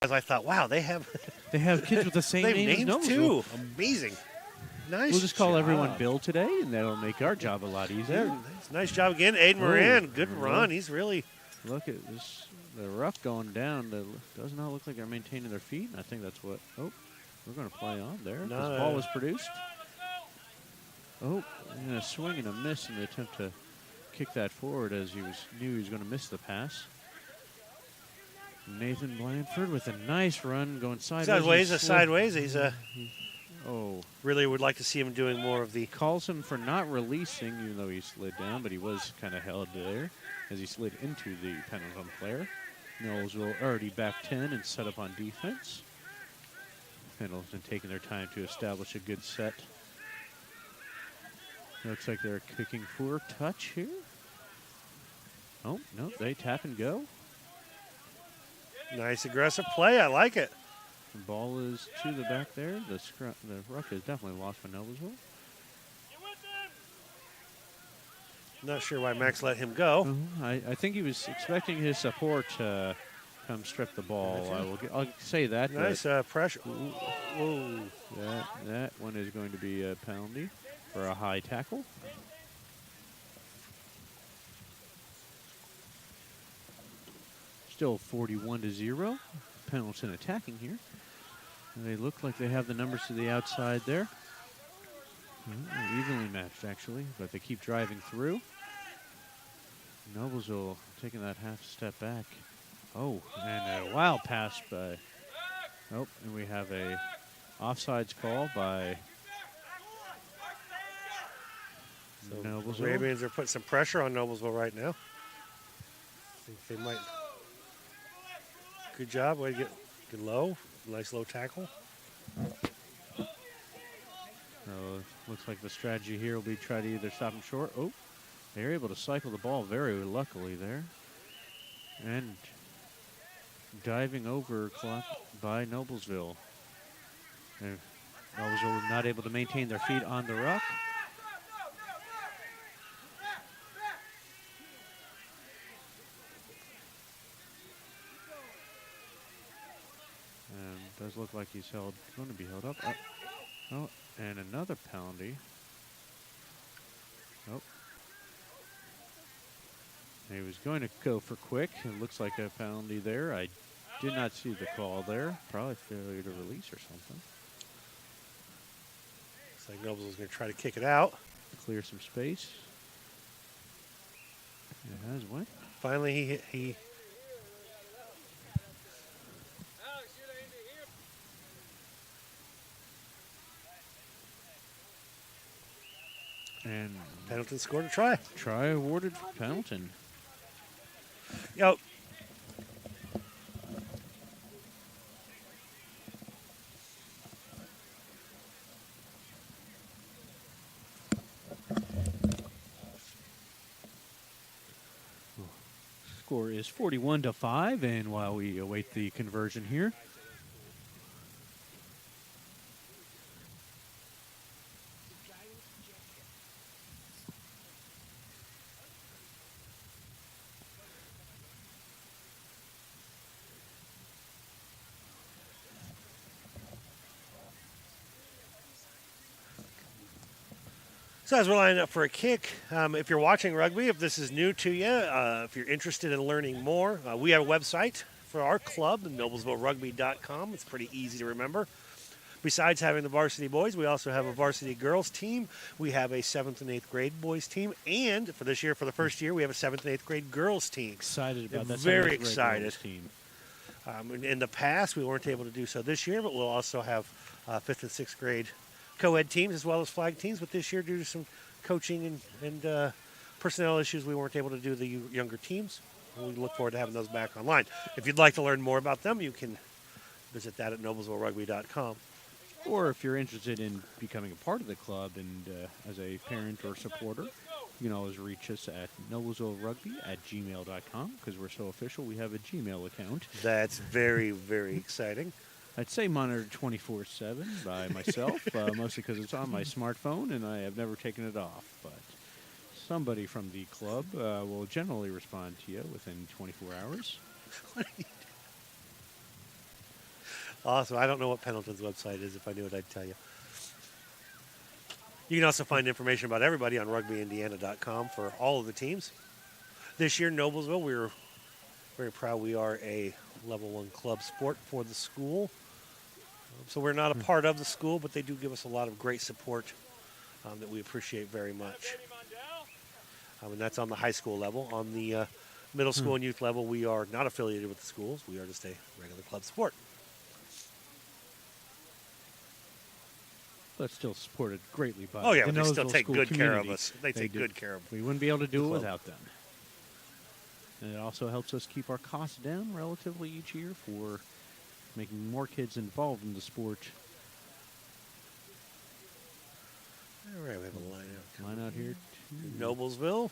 As I thought, wow, they have kids with the same they have name as names Noblesville. too. Amazing. Nice. We'll just call job. everyone Bill today, and that'll make our job a lot easier. Nice job again, Aiden Moran. Good run. He's really. Look at this. The rough going down. Does not look like they're maintaining their feet. And I think that's what. Oh, we're going to play on there. This ball was produced. Oh, and a swing and a miss in the attempt to kick that forward as knew he was going to miss the pass. Nathan Blandford with a nice run going sideways. Sideways. He's Oh. Really would like to see him doing more of the. Calls him for not releasing, even though he slid down, but he was kind of held there as he slid into the Pendleton player. Noblesville already back 10 and set up on defense. Pendleton taking their time to establish a good set. Looks like they're kicking for touch here. Oh, no, they tap and go. Nice aggressive play. I like it. The ball is to the back there. The ruck is definitely lost for Noblesville. Not sure why Max let him go. I think he was expecting his support to come strip the ball. I'll say that. Nice pressure. Whoa. That one is going to be a penalty for a high tackle. Still 41-0. Pendleton attacking here. And they look like they have the numbers to the outside there. Evenly matched, actually, but they keep driving through. Noblesville taking that half step back. Oh, and a wild pass by. Oh, and we have a offsides call by Noblesville. Arabians are putting some pressure on Noblesville right now. I think they might. Good job. Way to get low. Nice low tackle. Looks like the strategy here will be try to either stop him short. Oh, they're able to cycle the ball very luckily there. And diving over clock by Noblesville. And Noblesville not able to maintain their feet on the ruck. And does look like he's going to be held up. Oh, and another penalty. Oh. He was going to go for quick. It looks like a penalty there. I did not see the call there. Probably failure to release or something. Looks like Noblesville's going to try to kick it out. Clear some space. It has went. Finally, he and Pendleton scored a try. Try awarded for Pendleton. Yo. Score is 41-5, and while we await the conversion here. So as we're lining up for a kick, if you're watching rugby, if this is new to you, if you're interested in learning more, we have a website for our club, Noblesvillerugby.com. It's pretty easy to remember. Besides having the varsity boys, we also have a varsity girls team. We have a 7th and 8th grade boys team. And for this year, for the first year, we have a 7th and 8th grade girls team. Excited about that. Very excited. Team. In the past, we weren't able to do so this year, but we'll also have 5th and 6th grade co-ed teams as well as flag teams, but this year due to some coaching and personnel issues, we weren't able to do the younger teams. We look forward to having those back online. If you'd like to learn more about them, you can visit that at Noblesvillerugby.com. Or if you're interested in becoming a part of the club and as a parent or supporter, you can always reach us at noblesvillerugby@gmail.com because we're so official. We have a Gmail account. That's very, very exciting. I'd say monitored 24/7 by myself, mostly because it's on my smartphone and I have never taken it off. But somebody from the club will generally respond to you within 24 hours. Awesome. I don't know what Pendleton's website is. If I knew it, I'd tell you. You can also find information about everybody on rugbyindiana.com for all of the teams. This year, Noblesville, we're very proud we are a level 1 club sport for the school. So we're not a part of the school, but they do give us a lot of great support that we appreciate very much. And that's on the high school level. On the middle school and youth level, we are not affiliated with the schools. We are just a regular club sport. But still supported greatly by Oh, yeah, the they still Noblesville take school good care of community. us. They take good care of We wouldn't be able to do the it club. without them. And it also helps us keep our costs down relatively each year for making more kids involved in the sport. All right, we have a line out. Line out here. Noblesville.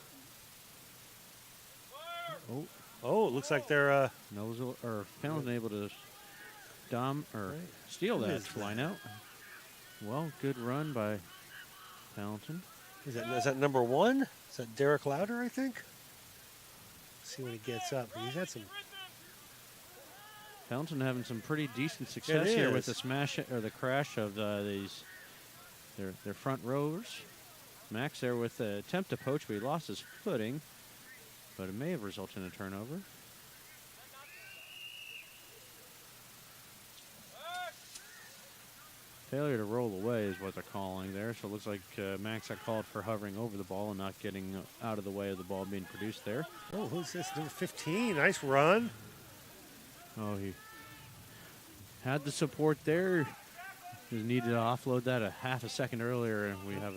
Oh, Oh, it looks like they're Noblesville or Pendleton able to steal Who that is line out. Well, good run by Pendleton. is that number 1? Is that Derek Louder, I think? Let's see when he gets up. He's had some. Pendleton having some pretty decent success It here with is. the smash or the crash of these their front rowers. Max there with the attempt to poach, but he lost his footing. But it may have resulted in a turnover. Failure to roll away is what they're calling there. So it looks like Max got called for hovering over the ball and not getting out of the way of the ball being produced there. Oh, who's this? Number 15. Nice run. Oh, he had the support there. Just needed to offload that a half a second earlier, and we have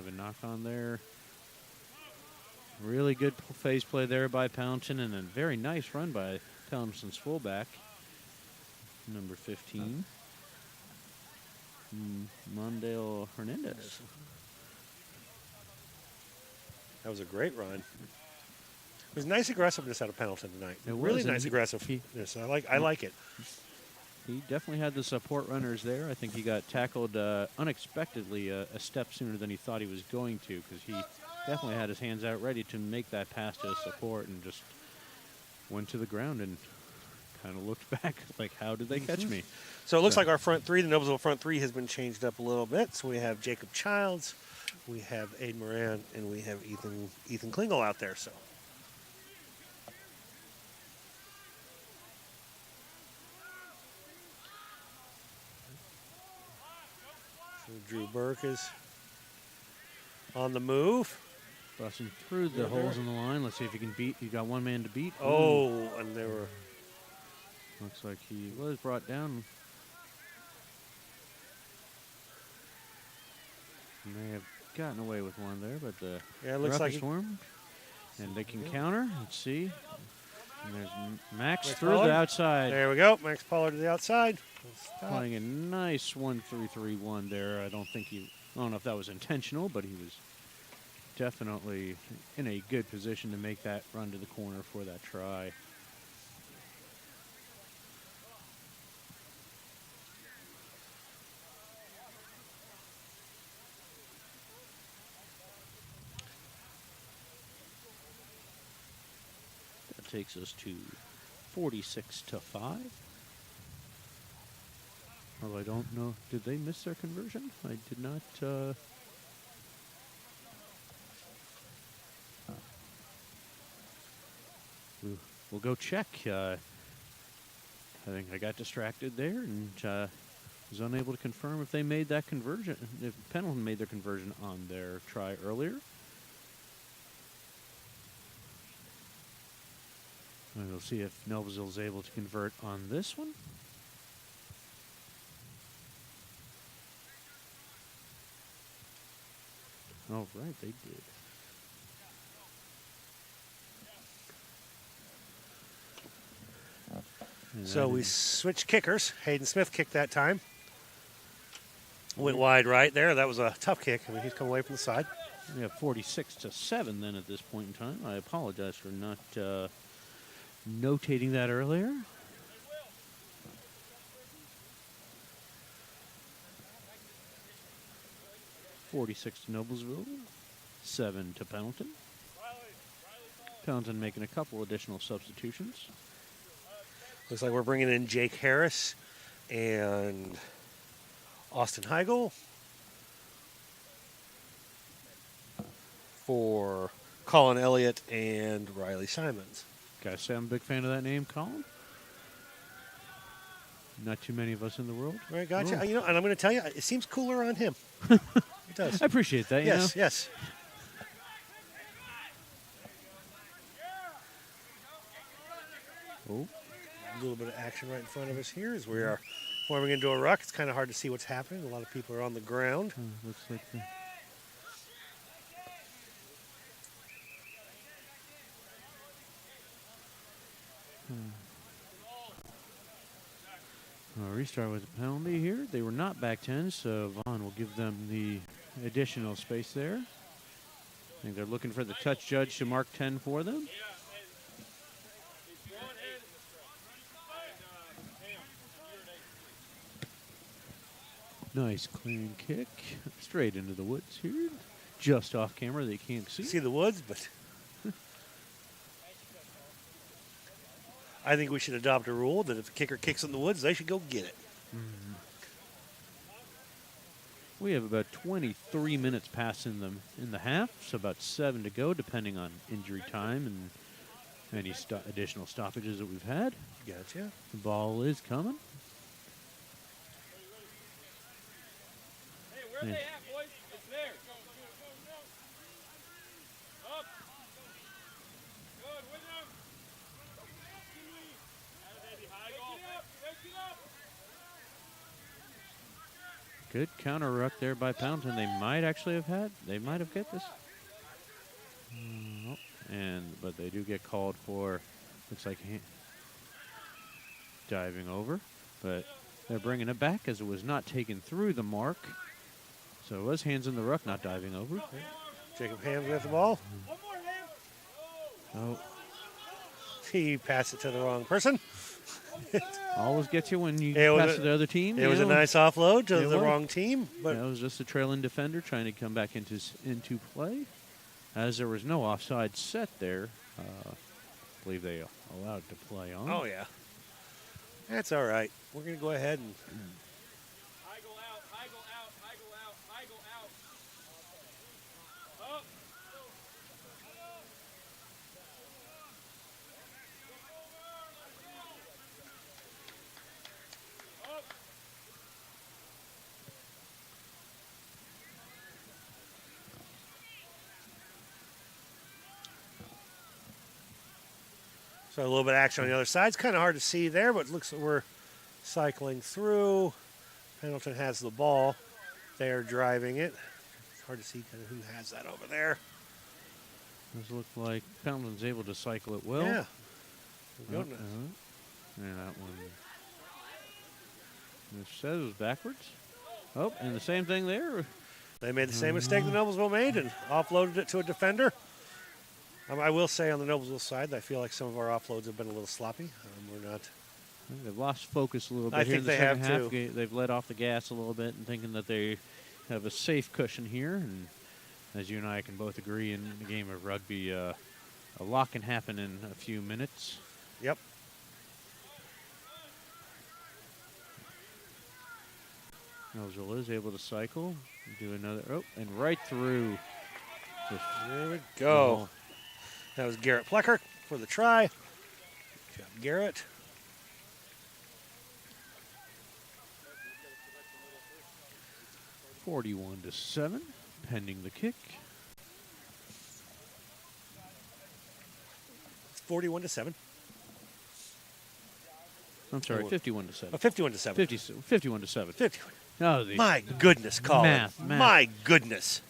a knock on there. Really good phase play there by Pendleton, and a very nice run by Pendleton's fullback, number 15, Mondale Hernandez. That was a great run. It was nice aggressiveness out of Pendleton tonight. It was, Really and nice aggressiveness. I like it. He definitely had the support runners there. I think he got tackled unexpectedly a step sooner than he thought he was going to, because he definitely had his hands out ready to make that pass to his support and just went to the ground and kind of looked back like, how did they catch me? So it looks like our front three, the Noblesville front three, has been changed up a little bit. So we have Jacob Childs, we have Aid Moran, and we have Ethan Klingel out there. So Drew Burke is on the move. Busting through the holes in the line. Let's see if he can beat. He got one man to beat. Oh, and they were. Looks like he was brought down. May have gotten away with one there, but the Yeah, it looks like swarm. And they can counter. Let's see. And there's Max through Pollard. the outside. There we go. Max Pollard to the outside. Playing a nice 1-3-3-1 there. I don't know if that was intentional, but he was definitely in a good position to make that run to the corner for that try. That takes us to 46-5. Although I don't know, did they miss their conversion? I did not. We'll go check. I think I got distracted there and was unable to confirm if they made that conversion, if Pendleton made their conversion on their try earlier. And we'll see if Noblesville is able to convert on this one. Oh, right, they did. So we switched kickers. Hayden Smith kicked that time. Went wide right there. That was a tough kick. I mean, he's come away from the side. We have 46-7 then at this point in time. I apologize for not notating that earlier. $46 to Noblesville, 7 to Pendleton. Pendleton making a couple additional substitutions. Looks like we're bringing in Jake Harris and Austin Heigl. For Colin Elliott and Riley Simons. Gotta say, I'm a big fan of that name, Colin. Not too many of us in the world. All right, gotcha. Oh. You know, and I'm going to tell you, it seems cooler on him. It does. I appreciate that. Yes, you know? yes. Oh, A little bit of action right in front of us here as we are forming into a ruck. It's kind of hard to see what's happening. A lot of people are on the ground. looks like the. Restart with a penalty here. They were not back 10, so Vaughn will give them the additional space there. I think they're looking for the touch judge to mark 10 for them. Nice clean kick. Straight into the woods here. Just off camera, they can't see. The woods, but I think we should adopt a rule that if the kicker kicks in the woods, they should go get it. Mm-hmm. We have about 23 minutes passed in the half, so about 7 to go, depending on injury time and any additional stoppages that we've had. Gotcha. The ball is coming. Hey, where are they at, boys? It's there. Up. Good, with them. Baby, high goal. Pick it up. Good counter ruck there by Pendelton. They might actually have had. They might have get this. But they do get called for. Looks like diving over, but they're bringing it back as it was not taken through the mark. So it was hands in the ruck, not diving over. Jacob Ham with the ball. Oh, He passed it to the wrong person. always gets you when you It was pass to the other team. It you was a know. nice offload to It the was. wrong team. But That was just a trailing defender trying to come back into play. As there was no offside set there, I believe they allowed to play on. oh yeah, that's all right. We're gonna go ahead and High go out, high go out, high go out, high go out. Up. so a little bit of action on the other side. It's kind of hard to see there, but it looks like we're cycling through. Pendelton has the ball. They are driving it. It's hard to see kind of who has that over there. Does look like Pendleton's able to cycle it well. Yeah. Yeah, that one. It says it was backwards. Oh, and the same thing there. They made the same mistake that Noblesville made and offloaded it to a defender. I will say on the Noblesville side, I feel like some of our offloads have been a little sloppy. We're not. They've lost focus a little bit I here think in the they second have half. too. They've let off the gas a little bit and thinking that they have a safe cushion here. And as you and I can both agree, in the game of rugby, a lot can happen in a few minutes. Yep. Noblesville is able to cycle, do another, and right through. There we go. That was Garrett Plecker for the try. Good job, Garrett. (41-7), pending the kick. It's 41-7. I'm sorry, Oh, 51-7. Oh, 51-7. 51-7. 51. Oh, My goodness, Colin. Math. My goodness.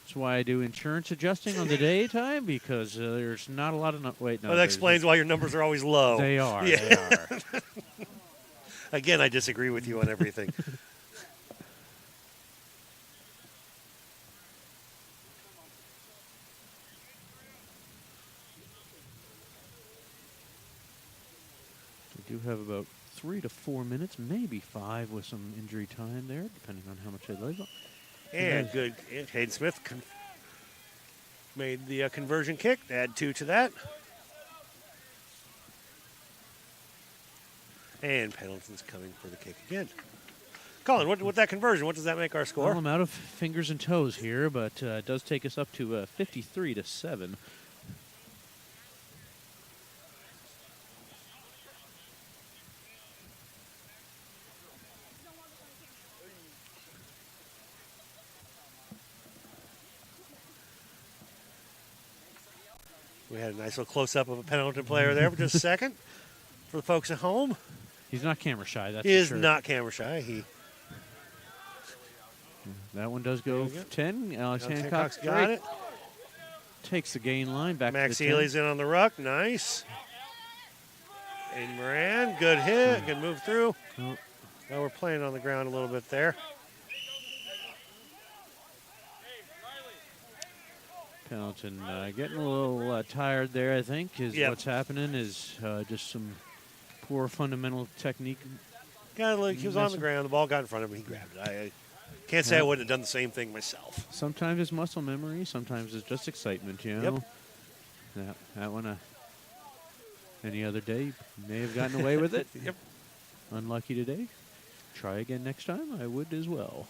That's why I do insurance adjusting on the daytime, because there's not a lot of... Wait, no. Well, that explains why your numbers are always low. They are. Yeah. They are. Again, I disagree with you on everything. We do have about 3 to 4 minutes, maybe 5 with some injury time there, depending on how much they leave. And good. And Hayden Smith made the conversion kick. Add 2 to that. And Pendleton's coming for the kick again. Colin, with that conversion, what does that make our score? Well, I'm out of fingers and toes here, but it does take us up to 53-7. We had a nice little close-up of a Pendleton player there for just a second. For the folks at home, he's not camera shy. That's he is for sure. not camera shy. That one does go 10. Alex Hancock's got it. Takes the gain line back Max to the Healy's in on the ruck. Nice. Aiden Moran, good hit, good move through. Oh. Now we're playing on the ground a little bit there. Pendleton getting a little tired there, I think, is Yep. what's happening is just some poor fundamental technique. He was on the ground. The ball got in front of him. He grabbed it. I can't say I wouldn't have done the same thing myself. Sometimes it's muscle memory. Sometimes it's just excitement, you know. Yep. That one, any other day, may have gotten away with it. Yep. Unlucky today. Try again next time. I would as well.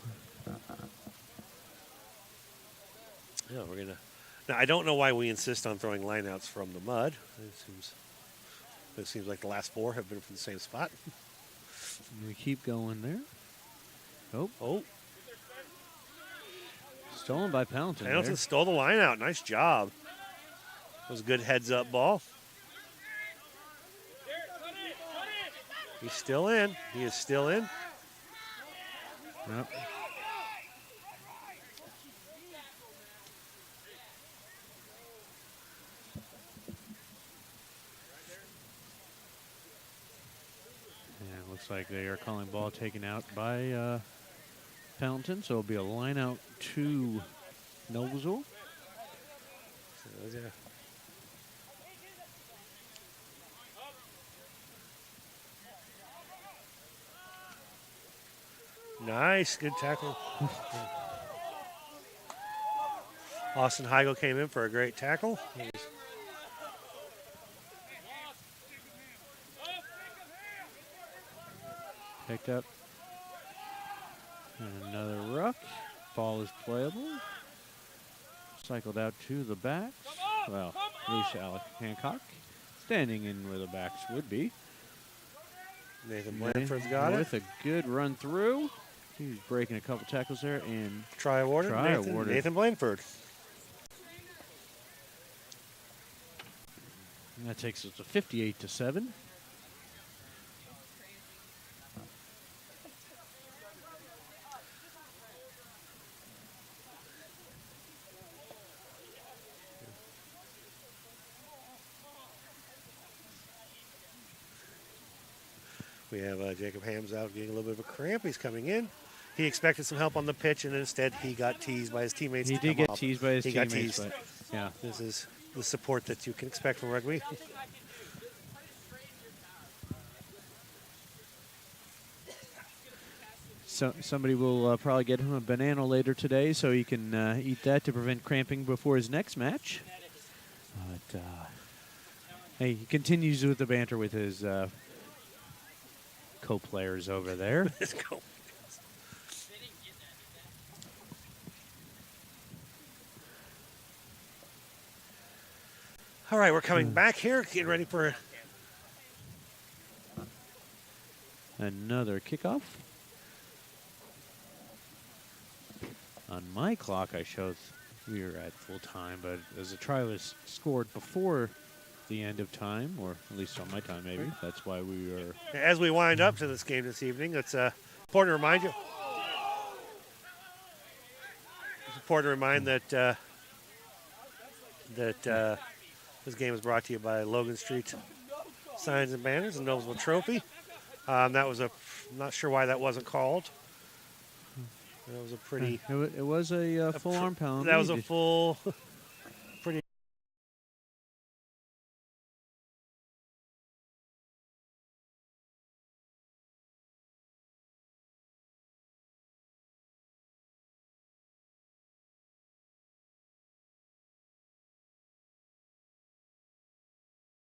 Yeah, we're gonna. Now I don't know why we insist on throwing lineouts from the mud. It seems like the last 4 have been from the same spot. We keep going there. Oh. Stolen by Pendleton. Pendleton stole the line out. Nice job. It was a good heads-up ball. He's still in. He is still in. Yep. And looks like they are calling ball taken out by Pendleton, so it'll be a line out to Noblesville. Nice, good tackle. Austin Heigl came in for a great tackle. Picked up. And another ruck. Ball is playable. Cycled out to the backs. Well, at least Alex Hancock standing in where the backs would be. Nathan Blanford's got it. With a good run through. He's breaking a couple tackles there, and try awarded. Nathan Blanford. And that takes us to 58-7. We have Jacob Hams out getting a little bit of a cramp. He's coming in. He expected some help on the pitch, and instead he got teased by his teammates. He did get teased by his teammates. Got teased. But yeah. This is the support that you can expect from rugby. So somebody will probably get him a banana later today so he can eat that to prevent cramping before his next match. But hey, he continues with the banter with his co-players over there. All right, we're coming back here, getting ready for another kickoff. On my clock, I showed we were at full time, but as the try was scored before the end of time, or at least on my time, maybe. That's why we were. As we wind up to this game this evening, it's important to remind you. It's important to remind that this game is brought to you by Logan Street Signs and Banners and Noblesville Trophy. That was I'm not sure why that wasn't called. That was a pretty. It was a full arm penalty. That was a full